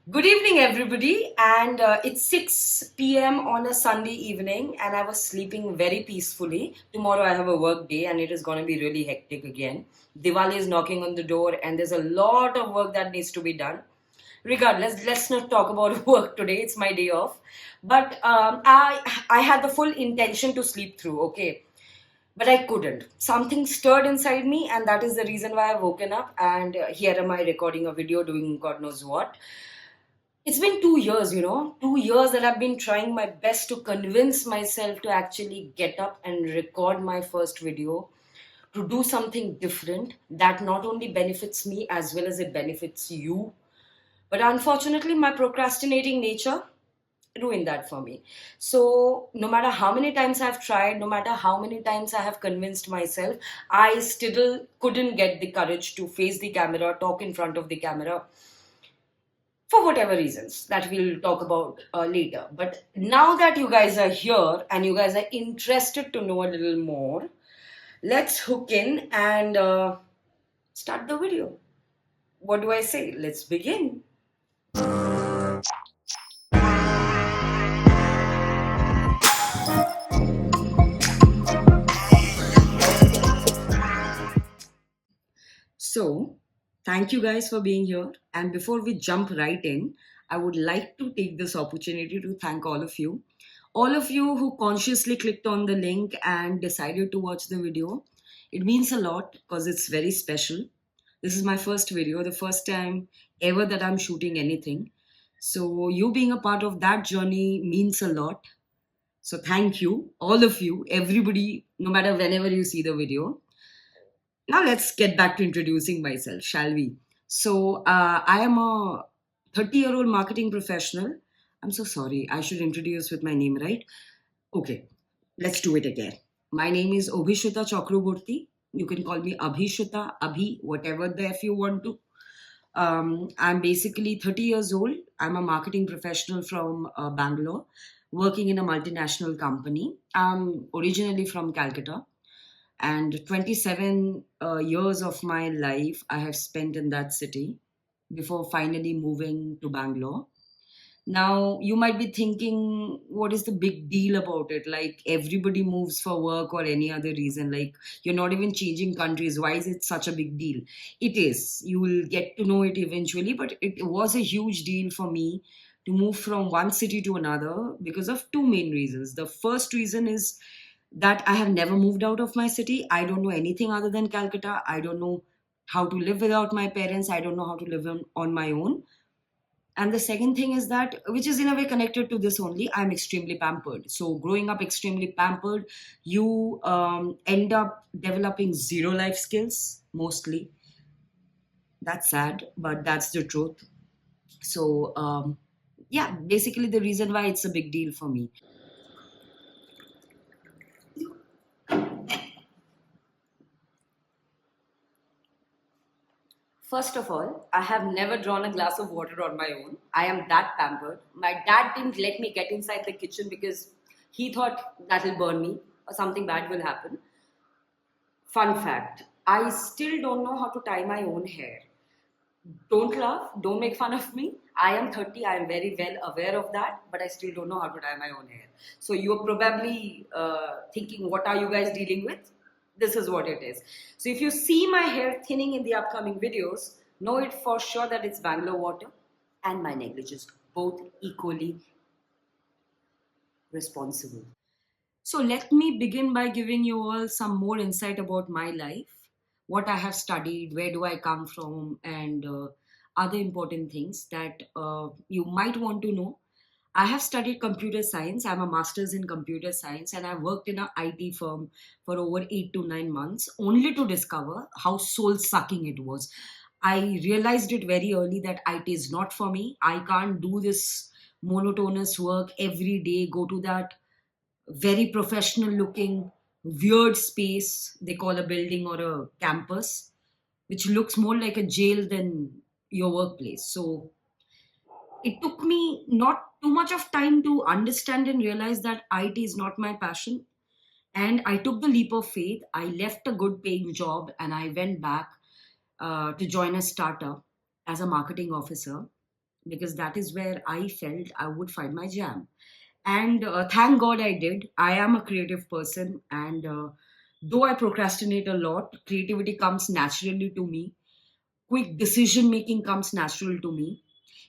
Good evening, everybody. And it's 6 p.m. on a Sunday evening, and I was sleeping very peacefully. Tomorrow, I have a work day, and it is going to be really hectic again. Diwali is knocking on the door, and there's a lot of work that needs to be done. Regardless, let's not talk about work today. It's my day off. But I had the full intention to sleep through, okay? But I couldn't. Something stirred inside me, and that is the reason why I've woken up. And here am I recording a video doing God knows what. It's been 2 years, 2 years that I've been trying my best to convince myself to actually get up and record my first video, to do something different that not only benefits me as well as it benefits you. But unfortunately, my procrastinating nature ruined that for me. So, no matter how many times I've tried, no matter how many times I have convinced myself, I still couldn't get the courage to face the camera, talk in front of the camera for whatever reasons that we'll talk about later. But now that you guys are here and you guys are interested to know a little more, let's hook in and start the video. What do I say? Let's begin. So, thank you guys for being here. And before we jump right in, I would like to take this opportunity to thank all of you. All of you who consciously clicked on the link and decided to watch the video. It means a lot because it's very special. This is my first video, the first time ever that I'm shooting anything. So, you being a part of that journey means a lot. So, thank you, all of you, everybody, no matter whenever you see the video. Now let's get back to introducing myself, shall we? So I am a 30-year-old marketing professional. I'm so sorry. I should introduce with my name, right? Okay, let's do it again. My name is Obhishuta Chakraborty. You can call me Abhishuta, Abhi, whatever the F you want to. I'm basically 30 years old. I'm a marketing professional from Bangalore, working in a multinational company. I'm originally from Calcutta, and 27 years of my life I have spent in that city before finally moving to Bangalore. Now you might be thinking, what is the big deal about it? Like, everybody moves for work or any other reason, like you're not even changing countries. Why is it such a big deal? It is. You will get to know it eventually, but it was a huge deal for me to move from one city to another because of two main reasons. The first reason is that I have never moved out of my city. I don't know anything other than Calcutta. I don't know how to live without my parents. I don't know how to live on my own. And the second thing is that, which is in a way connected to this only, I'm extremely pampered. So, growing up extremely pampered, you end up developing zero life skills mostly. That's sad, but that's the truth. So, yeah, basically, the reason why it's a big deal for me. First of all, I have never drawn a glass of water on my own. I am that pampered. My dad didn't let me get inside the kitchen because he thought that'll burn me or something bad will happen. Fun fact, I still don't know how to tie my own hair. Don't laugh, don't make fun of me. I am 30, I am very well aware of that, but I still don't know how to tie my own hair. So you're probably thinking, what are you guys dealing with? This is what it is. So if you see my hair thinning in the upcoming videos, know it for sure that it's Bangalore water and my negligence, both equally responsible. So let me begin by giving you all some more insight about my life, what I have studied, where do I come from, and other important things that you might want to know. I have studied computer science. I'm a master's in computer science, and I worked in an IT firm for over 8 to 9 months, only to discover how soul sucking it was. I realized it very early that IT is not for me. I can't do this monotonous work every day, go to that very professional looking weird space they call a building or a campus, which looks more like a jail than your workplace. So it took me not too much of time to understand and realize that IT is not my passion. And I took the leap of faith. I left a good paying job and I went back to join a startup as a marketing officer. because that is where I felt I would find my jam. And thank God I did. I am a creative person, and though I procrastinate a lot, creativity comes naturally to me. Quick decision making comes natural to me.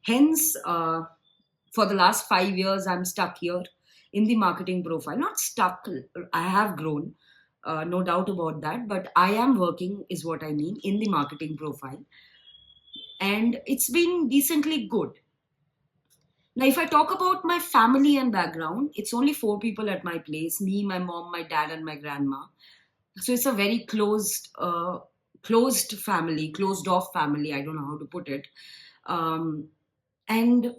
Hence, for the last 5 years, I'm stuck here in the marketing profile. Not stuck, I have grown, no doubt about that, but I am working, is what I mean, in the marketing profile. And it's been decently good. Now, if I talk about my family and background, it's only four people at my place: me, my mom, my dad, and my grandma. So it's a very closed family, closed off family. I don't know how to put it. Um, and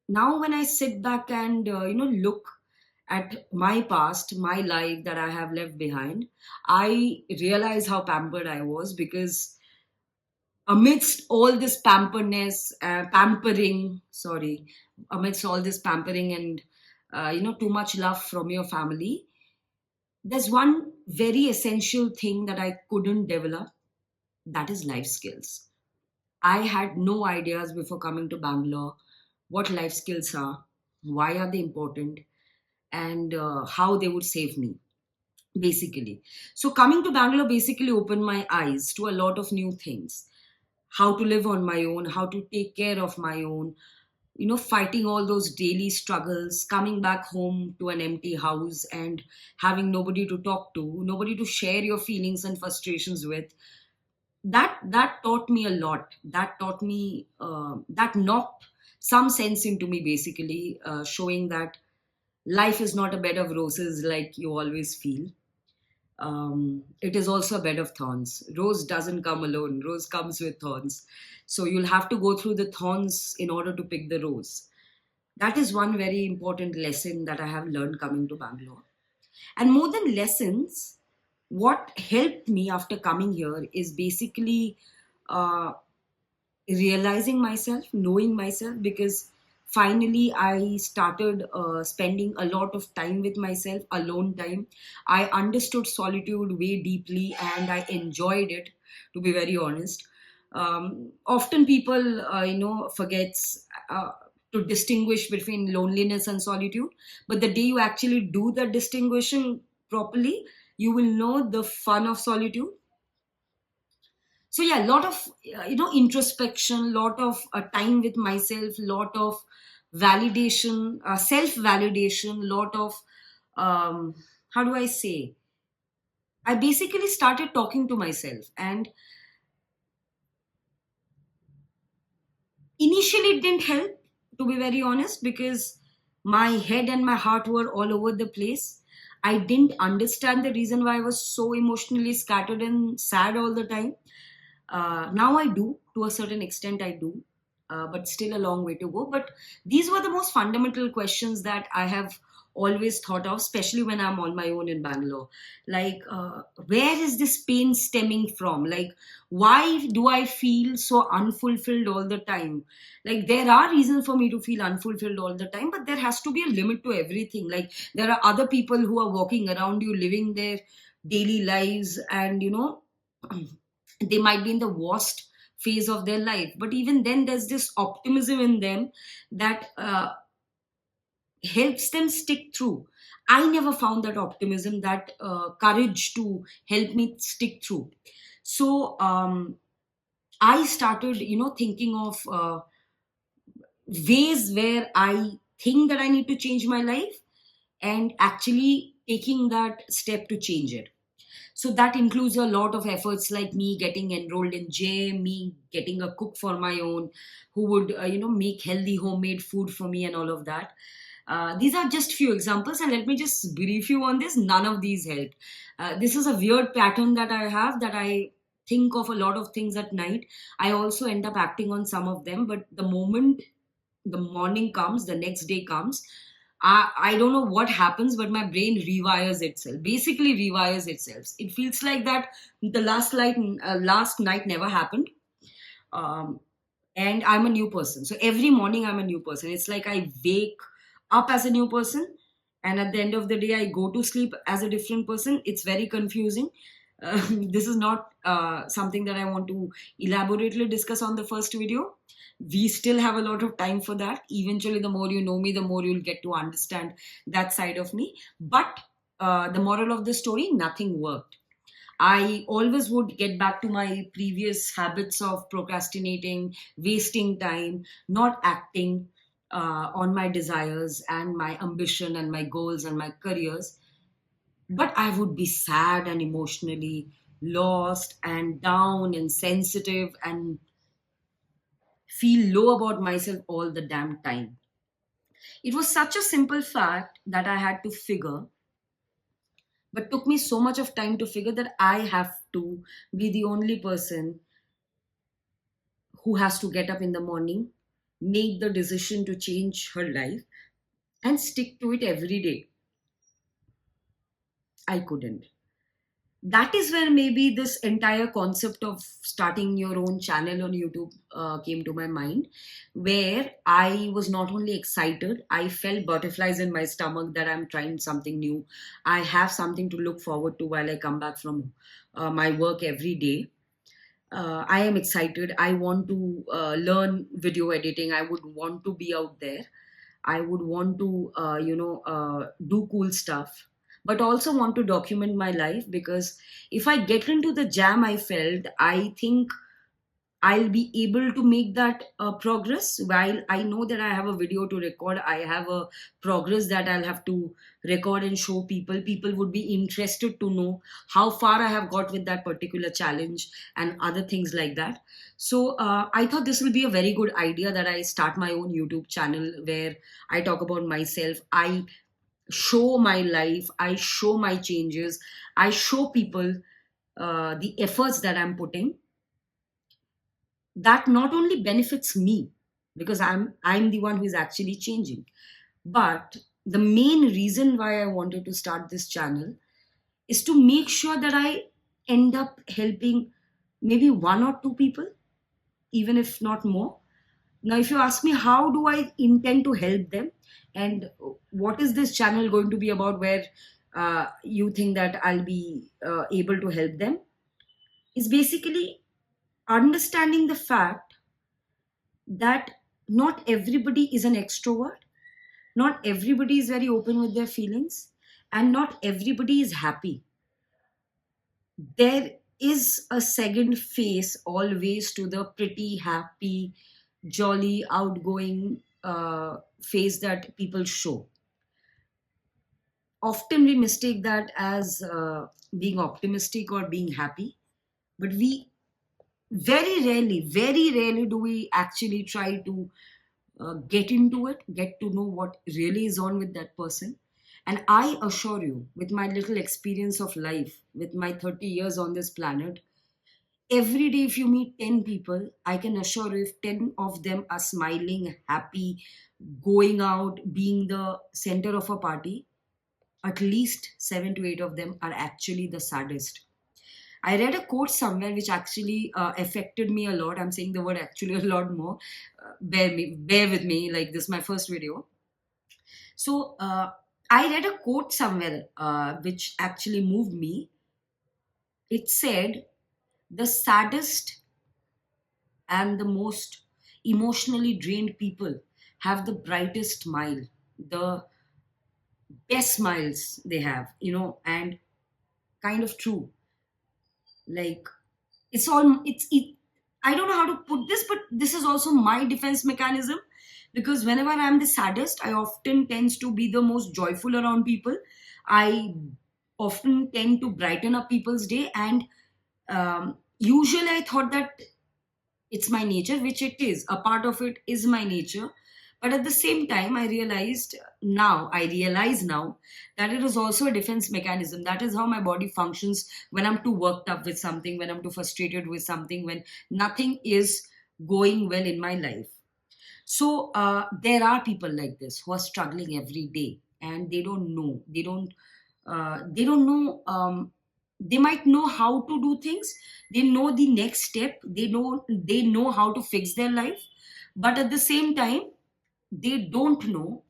now when I sit back and look at my past, my life that I have left behind, I realize how pampered I was, because amidst all this amidst all this pampering and too much love from your family, there's one very essential thing that I couldn't develop. That is life skills. I had no ideas before coming to Bangalore what life skills are, why are they important, and how they would save me, basically. So, coming to Bangalore basically opened my eyes to a lot of new things: how to live on my own, how to take care of my own, fighting all those daily struggles, coming back home to an empty house and having nobody to talk to, nobody to share your feelings and frustrations with. That taught me a lot. That taught me, that knocked some sense into me, basically, showing that life is not a bed of roses like you always feel. It is also a bed of thorns. Rose doesn't come alone, rose comes with thorns. So you'll have to go through the thorns in order to pick the rose. That is one very important lesson that I have learned coming to Bangalore. And more than lessons, what helped me after coming here is basically uh, realizing myself, knowing myself, because finally I started spending a lot of time with myself, alone time. I understood solitude way deeply and I enjoyed it, to be very honest. Often people, forgets to distinguish between loneliness and solitude, but the day you actually do the distinguishing properly, you will know the fun of solitude. So yeah, a lot of introspection, lot of time with myself, lot of validation, self validation, lot of how do I say, I basically started talking to myself. And initially it didn't help, to be very honest, because my head and my heart were all over the place. I didn't understand the reason why I was so emotionally scattered and sad all the time. Now I do, to a certain extent, I do, but still a long way to go. But these were the most fundamental questions that I have always thought of, especially when I'm on my own in Bangalore. Like, where is this pain stemming from? Like, why do I feel so unfulfilled all the time? Like, there are reasons for me to feel unfulfilled all the time, but there has to be a limit to everything. Like, there are other people who are walking around you, living their daily lives, and they might be in the worst phase of their life, but even then there's this optimism in them that helps them stick through. I never found that optimism, that courage to help me stick through. So I started thinking of ways where I think that I need to change my life, and actually taking that step to change it. So that includes a lot of efforts, like me getting enrolled in gym, me getting a cook for my own, who would make healthy homemade food for me and all of that. These are just few examples, and let me just brief you on this. None of these helped. This is a weird pattern that I have, that I think of a lot of things at night. I also end up acting on some of them, but the moment the morning comes, the next day comes, I don't know what happens, but my brain rewires itself. Basically, rewires itself. It feels like that the last night never happened, um, and I'm a new person. So every morning I'm a new person. It's like I wake up as a new person, and at the end of the day, I go to sleep as a different person. It's very confusing. This is not something that I want to elaborately discuss on the first video, We still have a lot of time for that. Eventually, the more you know me, the more you'll get to understand that side of me. But the moral of the story, nothing worked. I always would get back to my previous habits of procrastinating, wasting time, not acting on my desires and my ambition and my goals and my careers. But I would be sad and emotionally lost and down and sensitive and feel low about myself all the damn time. It was such a simple fact that I had to figure, but took me so much of time to figure that I have to be the only person who has to get up in the morning, make the decision to change her life, and stick to it every day. I couldn't. That is where maybe this entire concept of starting your own channel on YouTube came to my mind, where I was not only excited, I felt butterflies in my stomach that I'm trying something new. I have something to look forward to while I come back from my work every day. I am excited. I want to learn video editing. I would want to be out there. I would want to, do cool stuff, but also want to document my life, because if I get into the jam I felt, I think I'll be able to make that progress. While I know that I have a video to record, I have a progress that I'll have to record and show people. People would be interested to know how far I have got with that particular challenge and other things like that. So I thought this will be a very good idea that I start my own YouTube channel where I talk about myself. I show my life. I show my changes. I show people the efforts that I'm putting. That not only benefits me, because I'm the one who is actually changing, but the main reason why I wanted to start this channel is to make sure that I end up helping maybe one or two people, even if not more. Now if you ask me how do I intend to help them, and what is this channel going to be about, where you think that I'll be able to help them, is basically understanding the fact that not everybody is an extrovert, not everybody is very open with their feelings, and not everybody is happy. There is a second face always to the pretty, happy, jolly, outgoing face that people show. Often we mistake that as being optimistic or being happy, but we very rarely do we actually try to get into it, get to know what really is on with that person. And I assure you, with my little experience of life, with my 30 years on this planet, every day if you meet 10 people, I can assure you, if 10 of them are smiling, happy, going out, being the center of a party, at least 7 to 8 of them are actually the saddest. I read a quote somewhere which actually affected me a lot. I'm saying the word actually a lot more. Bear with me. Like, this is my first video. So I read a quote somewhere which actually moved me. It said, "The saddest and the most emotionally drained people have the brightest smile, the best smiles they have, and kind of true. Like, it's I don't know how to put this, but this is also my defense mechanism, because whenever I'm the saddest, I often tends to be the most joyful around people. I often tend to brighten up people's day, and usually I thought that it's my nature, which it is. A part of it is my nature. But at the same time, I realize now that it is also a defense mechanism. That is how my body functions when I'm too worked up with something, when I'm too frustrated with something, when nothing is going well in my life. So there are people like this who are struggling every day, and they don't know. They don't know. They might know how to do things. They know the next step. They know how to fix their life, but at the same time, they don't know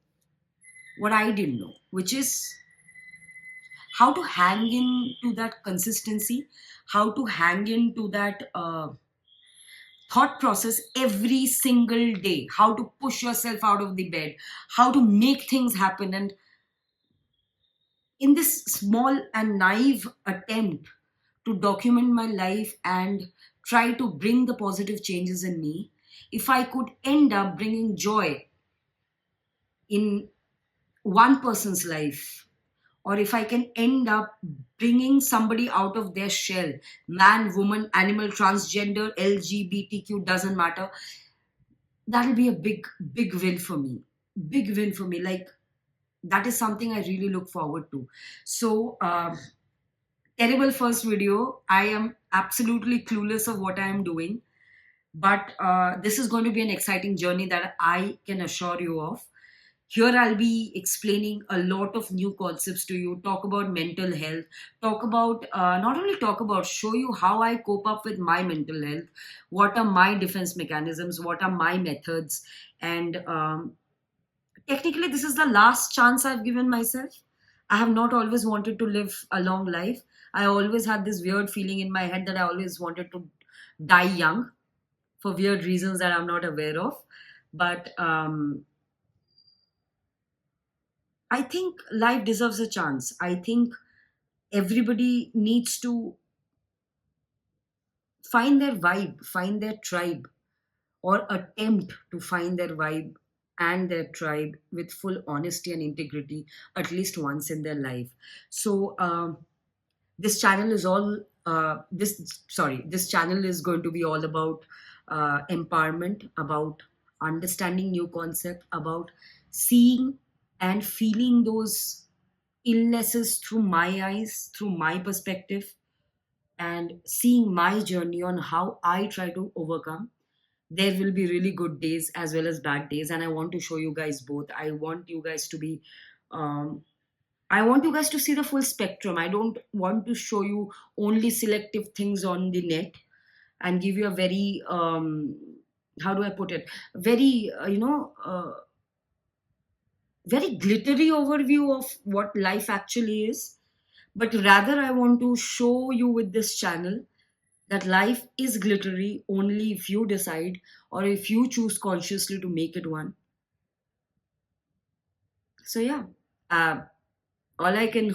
what I didn't know, which is how to hang in to that consistency, how to hang in to that thought process every single day, how to push yourself out of the bed, how to make things happen. And in this small and naive attempt to document my life and try to bring the positive changes in me, if I could end up bringing joy in one person's life, or if I can end up bringing somebody out of their shell, man, woman, animal, transgender, LGBTQ, doesn't matter, that'll be a big win for me. Big win for me. Like, that is something I really look forward to. So, terrible first video. I am absolutely clueless of what I am doing, but this is going to be an exciting journey that I can assure you of. Here I'll be explaining a lot of new concepts to you, talk about mental health, talk about, not only talk about, show you how I cope up with my mental health, what are my defense mechanisms, what are my methods. And technically, this is the last chance I've given myself. I have not always wanted to live a long life. I always had this weird feeling in my head that I always wanted to die young for weird reasons that I'm not aware of. But I think life deserves a chance. I think everybody needs to find their vibe, find their tribe, or attempt to find their vibe and their tribe with full honesty and integrity at least once in their life. So, this channel is all this channel is going to be all about empowerment, about understanding new concept, about seeing and feeling those illnesses through my eyes, through my perspective, and seeing my journey on how I try to overcome. There will be really good days as well as bad days, and I want to show you guys both. I want you guys to be um, I want you guys to see the full spectrum. I don't want to show you only selective things on the net and give you a very, how do I put it? Very, very glittery overview of what life actually is. But rather, I want to show you with this channel that life is glittery only if you decide, or if you choose consciously to make it one. So, yeah. Uh, all I can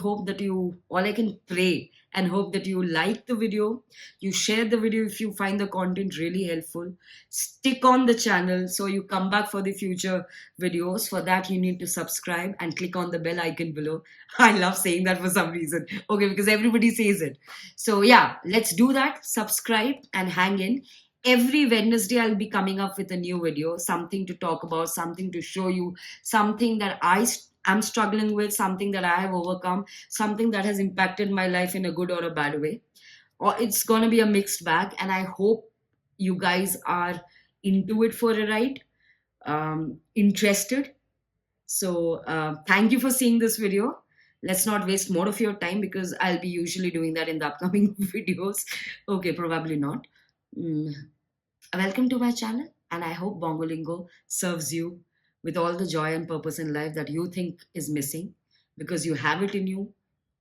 pray and hope that you like the video, you share the video if you find the content really helpful, stick on the channel so you come back for the future videos. For that, you need to subscribe and click on the bell icon below. I love saying that for some reason. Okay, because everybody says it. So yeah, let's do that. Subscribe and hang in. Every Wednesday, I'll be coming up with a new video, something to talk about, something to show you, something that am struggling with, something that I have overcome, something that has impacted my life in a good or a bad way. Or it's going to be a mixed bag. And I hope you guys are into it for a ride, interested. So thank you for seeing this video. Let's not waste more of your time because I'll be usually doing that in the upcoming videos. Okay, probably not. Mm, Welcome to my channel, and I hope Bongolingo serves you with all the joy and purpose in life that you think is missing, because you have it in you.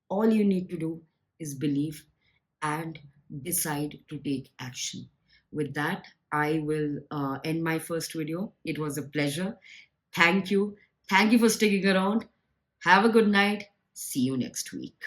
All you need to do is believe and decide to take action. With that, I will end my first video. It was a pleasure. Thank you. Thank you for sticking around. Have a good night. See you next week.